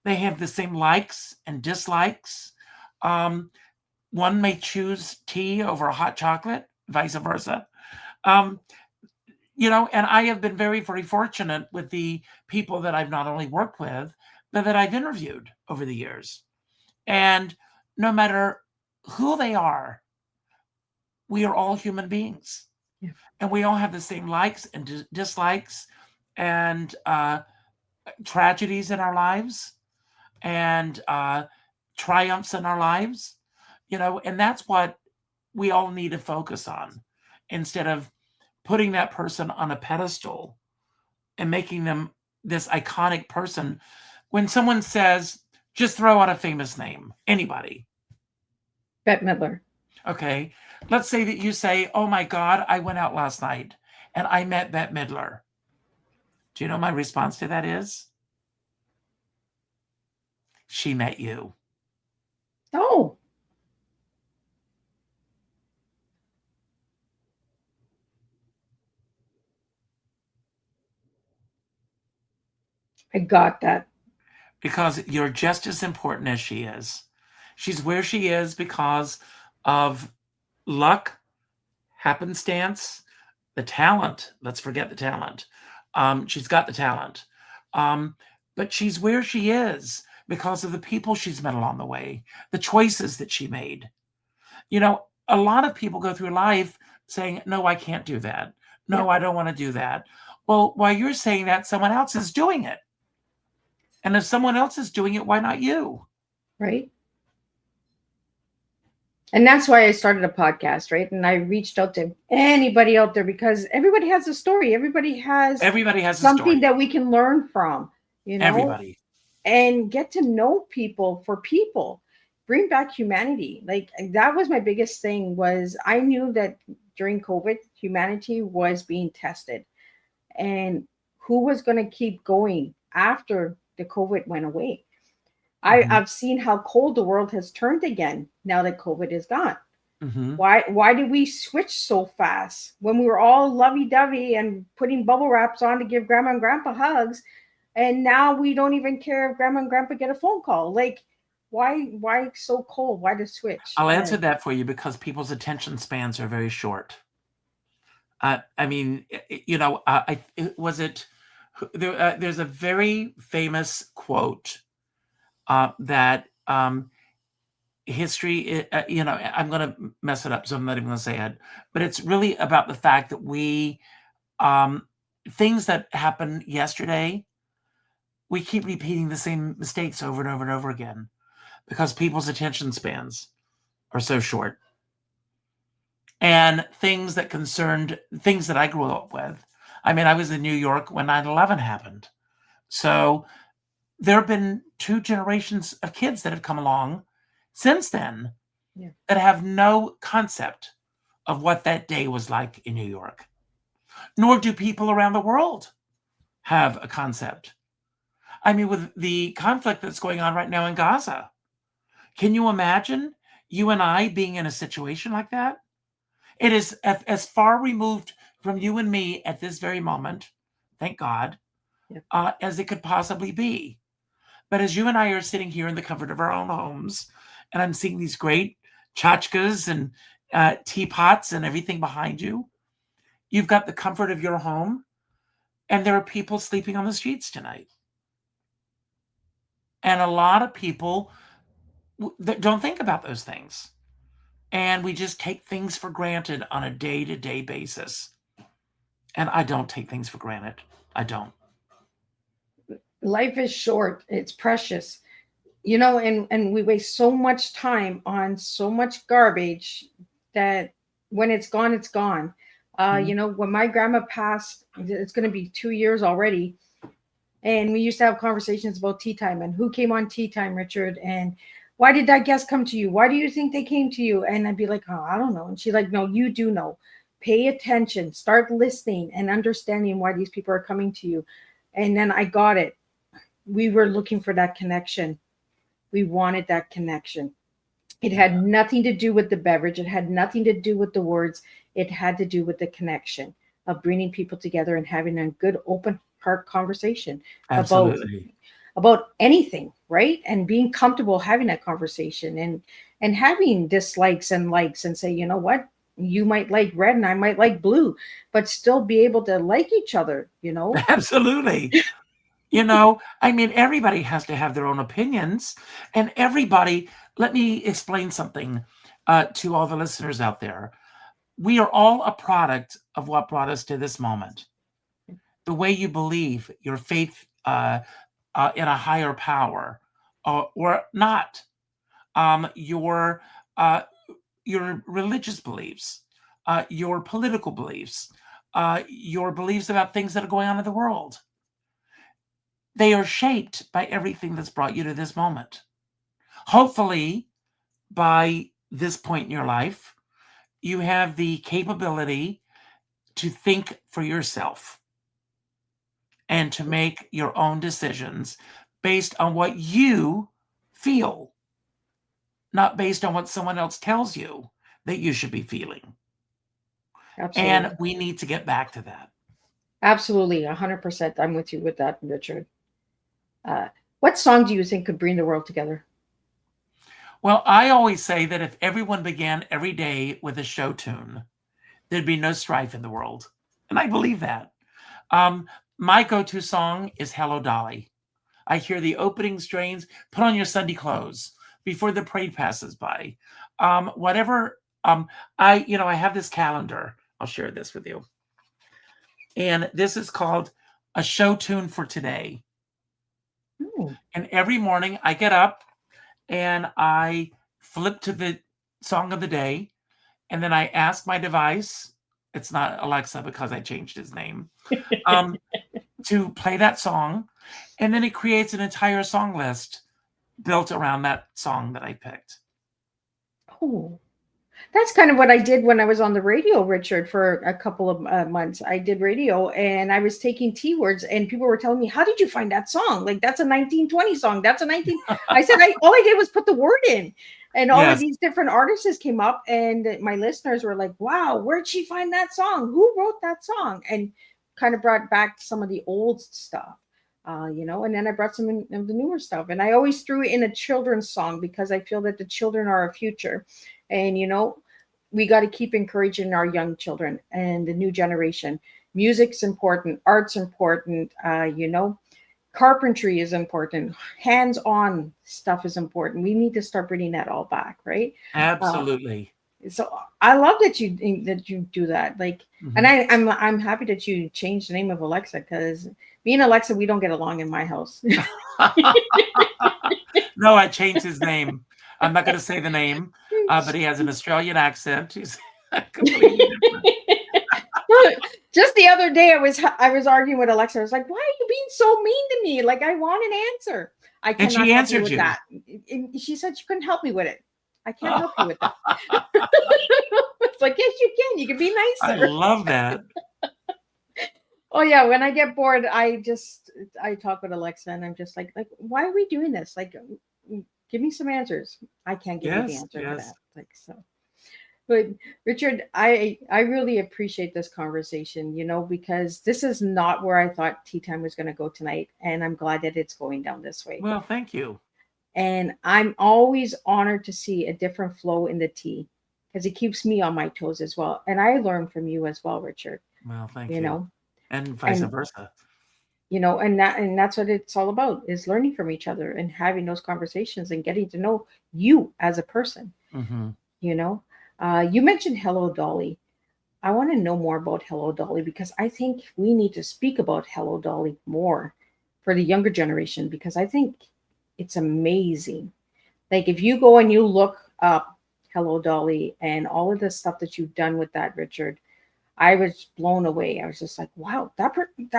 S3: They have the same likes and dislikes. One may choose tea over hot chocolate, vice versa. And I have been very, very fortunate with the people that I've not only worked with, but that I've interviewed over the years. And no matter who they are, we are all human beings.
S2: Yeah.
S3: And we all have the same likes and dislikes and tragedies in our lives and triumphs in our lives, and that's what we all need to focus on instead of putting that person on a pedestal and making them this iconic person. When someone says, just throw out a famous name, anybody.
S2: Bette Midler.
S3: Okay. Let's say that you say, oh my God, I went out last night and I met Bette Midler. Do you know my response to that is? She met you.
S2: Oh. I got that.
S3: Because you're just as important as she is. She's where she is because of luck, happenstance, the talent. Let's forget the talent. She's got the talent. But she's where she is because of the people she's met along the way, the choices that she made. A lot of people go through life saying, no, I can't do that. No, I don't want to do that. Well, while you're saying that, someone else is doing it. And if someone else is doing it, why not you?
S2: Right. And that's why I started a podcast, right? And I reached out to anybody out there because everybody has a story. Everybody has something that we can learn from,
S3: Everybody.
S2: And get to know people for people. Bring back humanity. Like that was my biggest thing was I knew that during COVID, humanity was being tested. And who was going to keep going after the COVID went away?
S3: Mm-hmm.
S2: I've seen how cold the world has turned again now that COVID is gone.
S3: Mm-hmm.
S2: Why did we switch so fast when we were all lovey-dovey and putting bubble wraps on to give grandma and grandpa hugs, and now we don't even care if grandma and grandpa get a phone call? Like, why so cold? Why the switch?
S3: I'll answer that for you because people's attention spans are very short. There's a very famous quote that history, I'm going to mess it up, so I'm not even going to say it, but it's really about the fact that things that happened yesterday, we keep repeating the same mistakes over and over and over again because people's attention spans are so short. And things that I grew up with. I mean, I was in New York when 9/11 happened. So there have been 2 generations of kids that have come along since then that have no concept of what that day was like in New York. Nor do people around the world have a concept. I mean, with the conflict that's going on right now in Gaza, can you imagine you and I being in a situation like that? It is as far removed from you and me at this very moment, thank God, as it could possibly be. But as you and I are sitting here in the comfort of our own homes, and I'm seeing these great tchotchkes and teapots and everything behind you, you've got the comfort of your home, and there are people sleeping on the streets tonight. And a lot of people don't think about those things. And we just take things for granted on a day-to-day basis. And I don't take things for granted. I don't.
S2: Life is short. It's precious. And we waste so much time on so much garbage that when it's gone, it's gone. When my grandma passed, it's going to be 2 years already. And we used to have conversations about tea time and who came on tea time, Richard, and why did that guest come to you? Why do you think they came to you? And I'd be like, oh, I don't know. And she's like, no, you do know. pay attention, start listening and understanding why these people are coming to you. And then I got it. We were looking for that connection. We wanted that connection. It had nothing to do with the beverage. It had nothing to do with the words. It had to do with the connection of bringing people together and having a good open heart conversation
S3: Absolutely.
S2: about anything, right? And being comfortable having that conversation and having dislikes and likes and say, you know what? You might like red and I might like blue, but still be able to like each other, you know?
S3: Absolutely. You know, I mean, everybody has to have their own opinions, and everybody, let me explain something to all the listeners out there. We are all a product of what brought us to this moment. The way you believe, your faith in a higher power, or not, your religious beliefs, your political beliefs, your beliefs about things that are going on in the world. They are shaped by everything that's brought you to this moment. Hopefully, by this point in your life, you have the capability to think for yourself and to make your own decisions based on what you feel, not based on what someone else tells you that you should be feeling.
S2: Absolutely.
S3: And we need to get back to that.
S2: Absolutely. 100%. I'm with you with that, Richard. What song do you think could bring the world together?
S3: Well, I always say that if everyone began every day with a show tune, there'd be no strife in the world. And I believe that. My go-to song is Hello Dolly. I hear the opening strains, put on your Sunday clothes before the parade passes by. Whatever, I have this calendar. I'll share this with you. And this is called A Show Tune for Today. And every morning I get up and I flip to the song of the day. And then I ask my device, it's not Alexa because I changed his name, to play that song. And then it creates an entire song list built around that song that I picked.
S2: Oh, that's kind of what I did when I was on the radio, Richard, for a couple of months. I did radio and I was taking T words and people were telling me, how did you find that song? Like, that's a 1920 song. That's a 19. I said, all I did was put the word in. And all of
S3: Yes.
S2: these different artists came up and my listeners were like, wow, where'd she find that song? Who wrote that song? And kind of brought back some of the old stuff. And then I brought some of the newer stuff. And I always threw in a children's song because I feel that the children are our future. And, we got to keep encouraging our young children and the new generation. Music's important. Art's important. Carpentry is important. Hands-on stuff is important. We need to start bringing that all back, right?
S3: Absolutely.
S2: So I love that you do that. Like, and I'm happy that you changed the name of Alexa because me and Alexa, we don't get along in my house.
S3: No, I changed his name. I'm not going to say the name, but he has an Australian accent. He's completely different.
S2: Just the other day, I was arguing with Alexa. I was like, "Why are you being so mean to me? Like, I want an answer." I cannot
S3: And she
S2: help you
S3: answered
S2: with
S3: you.
S2: that. And she said she couldn't help me with it. I can't help you with that. It's like, yes, you can. You can be
S3: I
S2: nicer.
S3: love that.
S2: Oh yeah, when I get bored, I talk with Alexa, and I'm just like, why are we doing this? Like, give me some answers. I can't give you the
S3: Yes,
S2: answer for
S3: yes.
S2: that. Like so. But Richard, I really appreciate this conversation, because this is not where I thought tea time was going to go tonight, and I'm glad that it's going down this way.
S3: Well, thank you.
S2: And I'm always honored to see a different flow in the tea because it keeps me on my toes as well. And I learn from you as well, Richard.
S3: Well, thank
S2: You
S3: you.
S2: know,
S3: And vice
S2: and
S3: versa.
S2: and that's what it's all about, is learning from each other and having those conversations and getting to know you as a person.
S3: Mm-hmm.
S2: You mentioned Hello Dolly. I want to know more about Hello Dolly because I think we need to speak about Hello Dolly more for the younger generation because I think it's amazing. Like if you go and you look up Hello Dolly and all of the stuff that you've done with that, Richard, I was blown away. I was just like, wow, that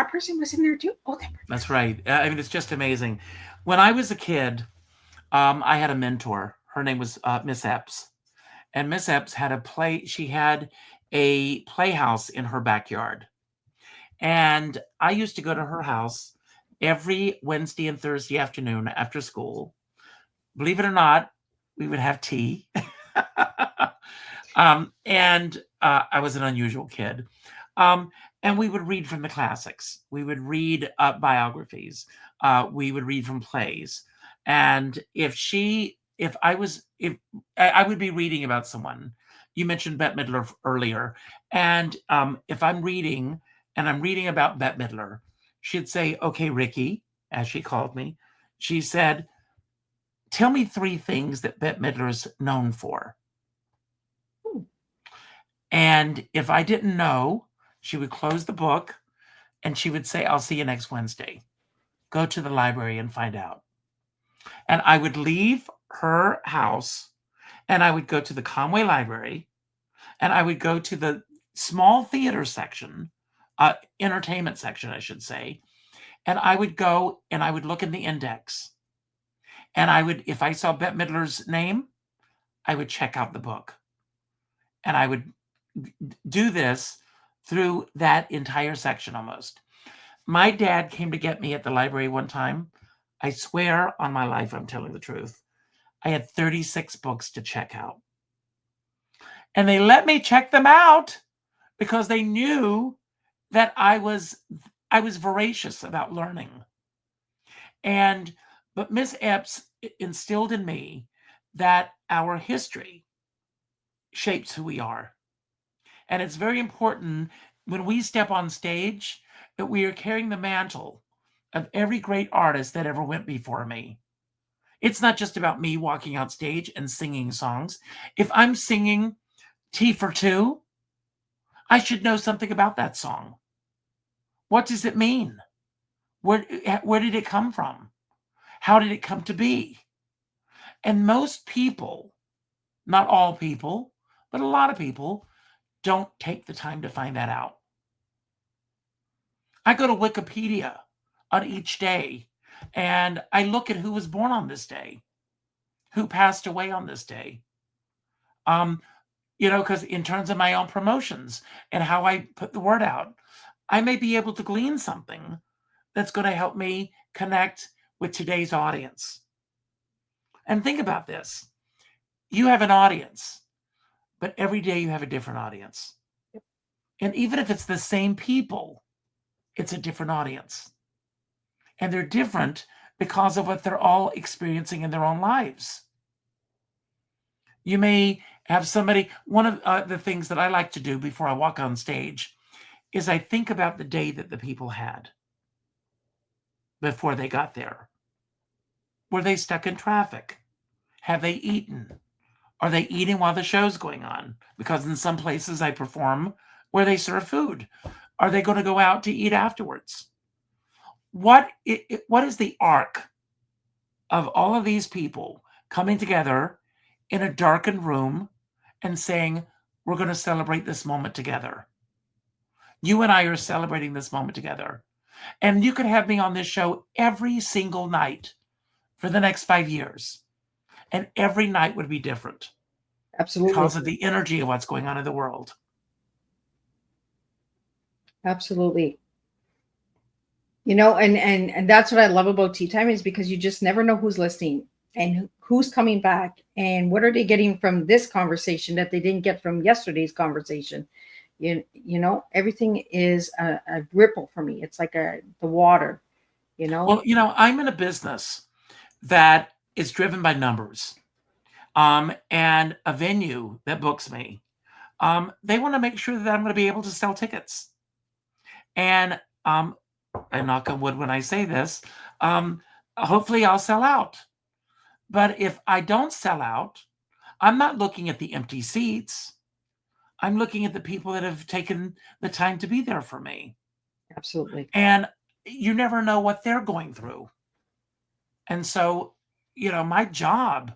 S2: person was in there too. Oh,
S3: That's right. I mean, it's just amazing. When I was a kid, I had a mentor. Her name was Miss Epps. And Miss Epps had a play. She had a playhouse in her backyard. And I used to go to her house every Wednesday and Thursday afternoon after school. Believe it or not, we would have tea. And I was an unusual kid. And we would read from the classics. We would read biographies. We would read from plays. And if I would be reading about someone. You mentioned Bette Midler earlier. And if I'm reading and I'm reading about Bette Midler, she'd say, "Okay, Ricky," as she called me, she said, "Tell me 3 things that Bette Midler is known for." And if I didn't know, she would close the book and she would say, "I'll see you next Wednesday. Go to the library and find out." And I would leave her house and I would go to the Conway Library and I would go to the small theater section, entertainment section, I should say. And I would go and I would look in the index. And if I saw Bette Midler's name, I would check out the book. And I would do this through that entire section almost. My dad came to get me at the library one time. I swear on my life, I'm telling the truth. I had 36 books to check out. And they let me check them out because they knew that I was voracious about learning. But Miss Epps instilled in me that our history shapes who we are. And it's very important when we step on stage that we are carrying the mantle of every great artist that ever went before me. It's not just about me walking out stage and singing songs. If I'm singing Tea for Two, I should know something about that song. What does it mean? Where did it come from? How did it come to be? And most people, not all people, but a lot of people, don't take the time to find that out. I go to Wikipedia on each day and I look at who was born on this day, who passed away on this day. Because in terms of my own promotions and how I put the word out, I may be able to glean something that's going to help me connect with today's audience. And think about this. You have an audience, but every day you have a different audience. And even if it's the same people, it's a different audience. And they're different because of what they're all experiencing in their own lives. You may have somebody, one of the things that I like to do before I walk on stage is I think about the day that the people had before they got there. Were they stuck in traffic? Have they eaten? Are they eating while the show's going on? Because in some places I perform where they serve food. Are they going to go out to eat afterwards? What is the arc of all of these people coming together in a darkened room and saying, we're going to celebrate this moment together? You and I are celebrating this moment together. And you could have me on this show every single night for the next 5 years. And every night would be different.
S2: Absolutely.
S3: Because of the energy of what's going on in the world.
S2: Absolutely. And that's what I love about Tea Time, is because you just never know who's listening and who's coming back and what are they getting from this conversation that they didn't get from yesterday's conversation. Everything is a ripple for me. It's like the water,
S3: Well, I'm in a business that is driven by numbers. And a venue that books me, they want to make sure that I'm going to be able to sell tickets. And I knock on wood when I say this, hopefully I'll sell out. But if I don't sell out, I'm not looking at the empty seats. I'm looking at the people that have taken the time to be there for me.
S2: Absolutely.
S3: And you never know what they're going through. And so, my job,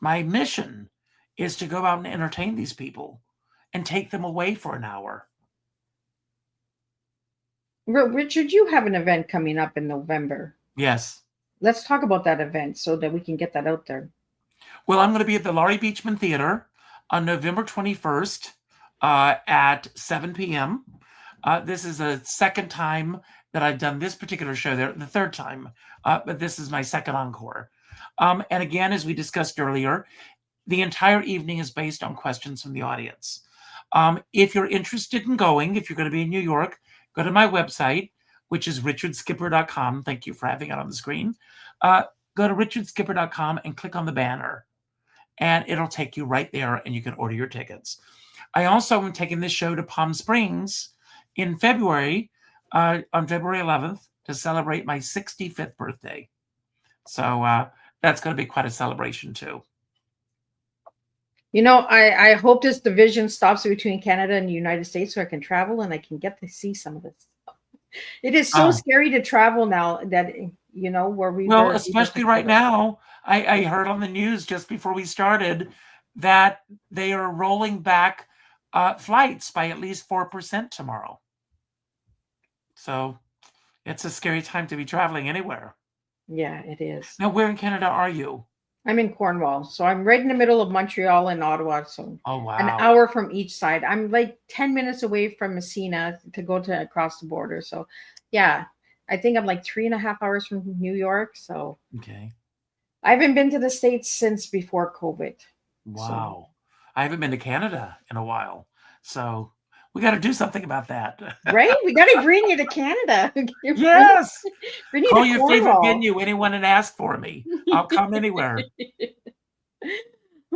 S3: my mission is to go out and entertain these people and take them away for an hour.
S2: Richard, you have an event coming up in November.
S3: Yes.
S2: Let's talk about that event so that we can get that out there.
S3: Well, I'm going to be at the Laurie Beachman Theater on November 21st at 7 p.m. This is the second time that I've done this particular show there, the third time, but this is my second encore. And again, as we discussed earlier, the entire evening is based on questions from the audience. If you're interested in going, if you're going to be in New York, go to my website, which is richardskipper.com. Thank you for having it on the screen. Go to richardskipper.com and click on the banner, and it'll take you right there, and you can order your tickets. I also am taking this show to Palm Springs in February, on February 11th, to celebrate my 65th birthday. So that's going to be quite a celebration too.
S2: You know, I hope this division stops between Canada and the United States so I can travel and I can get to see some of this. It is so scary to travel now that, you know, where we
S3: well,
S2: were.
S3: especially right now. I heard on the news just before we started that they are rolling back flights by at least 4% tomorrow. So it's a scary time to be traveling anywhere.
S2: Yeah, it is.
S3: Now, where in Canada are you?
S2: I'm in Cornwall, so I'm right in the middle of Montreal and Ottawa, so
S3: Oh, wow.
S2: an hour from each side. I'm like 10 minutes away from Messina to go to across the border. So, yeah, I think I'm like 3.5 hours from New York. So,
S3: Okay.
S2: I haven't been to the States since before COVID.
S3: Wow. I haven't been to Canada in a while, so we got to do something about that.
S2: Right? We got to bring you to Canada.
S3: Yes.
S2: Bring you
S3: Call
S2: to
S3: your favorite
S2: Cornwall.
S3: venue, anyone, and ask for me. I'll come anywhere.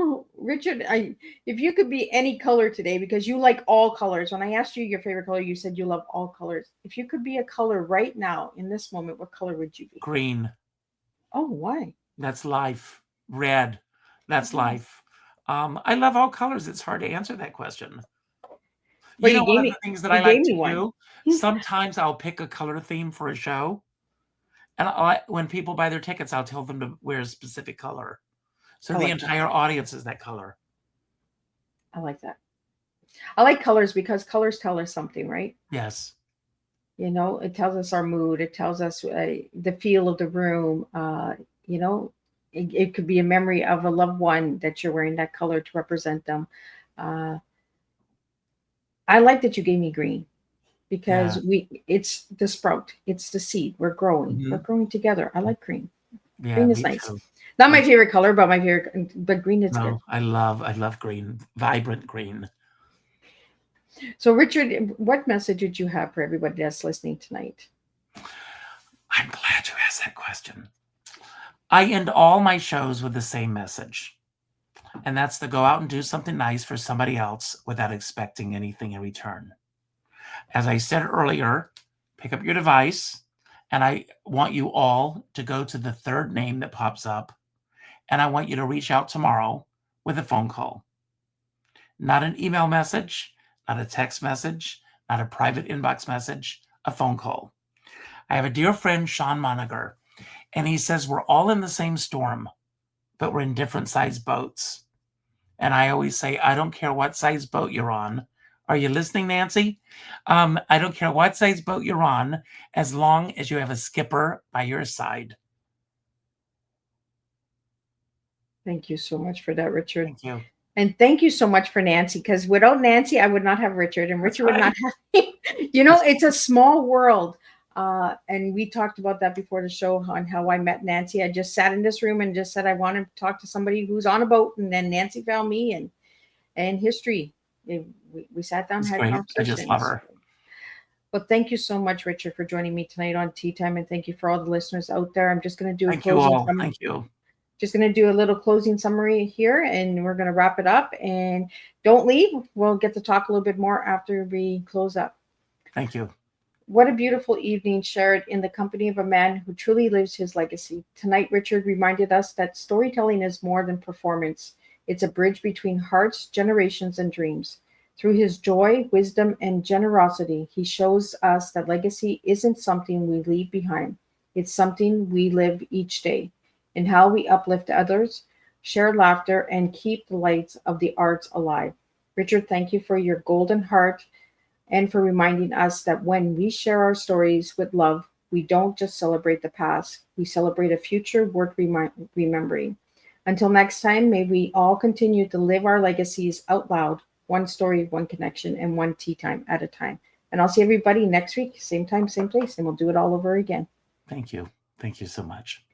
S2: Oh, Richard, if you could be any color today, because you like all colors. When I asked you your favorite color, you said you love all colors. If you could be a color right now in this moment, what color would you be?
S3: Green.
S2: Oh, why?
S3: That's life. Red. That's life. I love all colors. It's hard to answer that question.
S2: Well,
S3: You know,
S2: you
S3: one
S2: gave
S3: of
S2: me
S3: the things that
S2: you
S3: I like
S2: gave me
S3: to
S2: one.
S3: do, sometimes I'll pick a color theme for a show. And when people buy their tickets, I'll tell them to wear a specific color. So
S2: I
S3: the
S2: like that.
S3: entire audience is that color.
S2: I like that. I like colors because colors tell us something, right?
S3: Yes.
S2: You know, it tells us our mood. It tells us the feel of the room. You know, it could be a memory of a loved one that you're wearing that color to represent them. Uh, I like that you gave me green because it's the sprout, it's the seed. We're growing. We're growing together. I like green.
S3: Yeah,
S2: Green is
S3: me
S2: nice.
S3: too.
S2: Not my favorite color, but but green is good.
S3: No, I love green, vibrant green.
S2: So, Richard, what message would you have for everybody that's listening tonight?
S3: I'm glad you asked that question. I end all my shows with the same message, and that's to go out and do something nice for somebody else without expecting anything in return. As I said earlier, pick up your device, and I want you all to go to the third name that pops up, and I want you to reach out tomorrow with a phone call. Not an email message, not a text message, not a private inbox message, a phone call. I have a dear friend, Sean Moniger, and he says we're all in the same storm, but we're in different size boats. And I always say, I don't care what size boat you're on. Are you listening, Nancy? I don't care what size boat you're on, as long as you have a skipper by your side.
S2: Thank you so much for that, Richard.
S3: Thank you.
S2: And thank you so much for Nancy, because without Nancy, I would not have Richard, and Richard would not have me. You know, it's a small world. And we talked about that before the show on how I met Nancy. I just sat in this room and just said I want to talk to somebody who's on a boat, and then Nancy found me, and history. We sat down,
S3: It's
S2: had
S3: great. I
S2: conversations.
S3: just love her.
S2: Well, thank you so much, Richard, for joining me tonight on Tea Time, and thank you for all the listeners out there. I'm just going to do a
S3: Thank you
S2: closing
S3: all.
S2: summary.
S3: Thank you.
S2: Just going to do a little closing summary here, and we're going to wrap it up. And don't leave. We'll get to talk a little bit more after we close up.
S3: Thank you.
S2: What a beautiful evening shared in the company of a man who truly lives his legacy. Tonight, Richard reminded us that storytelling is more than performance. It's a bridge between hearts, generations, and dreams. Through his joy, wisdom, and generosity, he shows us that legacy isn't something we leave behind. It's something we live each day. In how we uplift others, share laughter, and keep the lights of the arts alive. Richard, thank you for your golden heart and for reminding us that when we share our stories with love, we don't just celebrate the past, we celebrate a future worth remembering. Until next time, may we all continue to live our legacies out loud, one story, one connection, and one tea time at a time. And I'll see everybody next week, same time, same place, and we'll do it all over again.
S3: Thank you. Thank you so much.